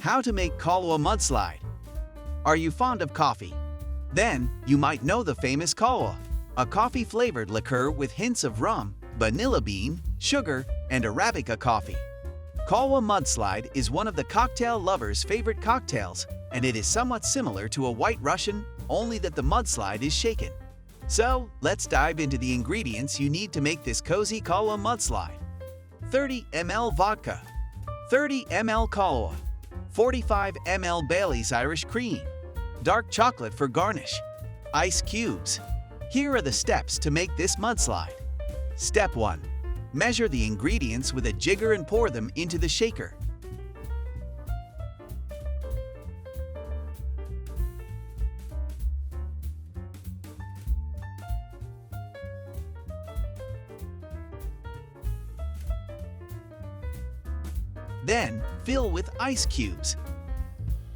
How to make Kahlua Mudslide. Are you fond of coffee? Then you might know the famous Kahlua, a coffee-flavored liqueur with hints of rum, vanilla bean, sugar, and Arabica coffee. Kahlua Mudslide is one of the cocktail lovers' favorite cocktails, and it is somewhat similar to a White Russian, only that the mudslide is shaken. So, let's dive into the ingredients you need to make this cozy Kahlua Mudslide. 30 ml vodka, 30 ml Kahlua, 45 ml Bailey's Irish Cream, dark chocolate for garnish, ice cubes. Here are the steps to make this mudslide. Step 1. Measure the ingredients with a jigger and pour them into the shaker. Then, fill with ice cubes.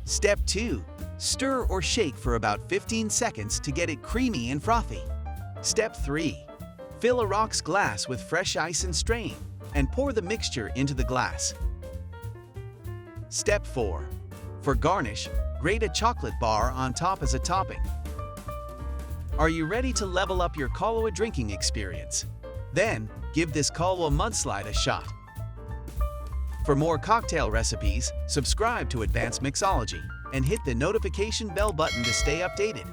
Step 2. Stir or shake for about 15 seconds to get it creamy and frothy. Step 3. Fill a rocks glass with fresh ice and strain, and pour the mixture into the glass. Step 4. For garnish, grate a chocolate bar on top as a topping. Are you ready to level up your Kahlua drinking experience? Then, give this Kahlua Mudslide a shot. For more cocktail recipes, subscribe to Advanced Mixology and hit the notification bell button to stay updated.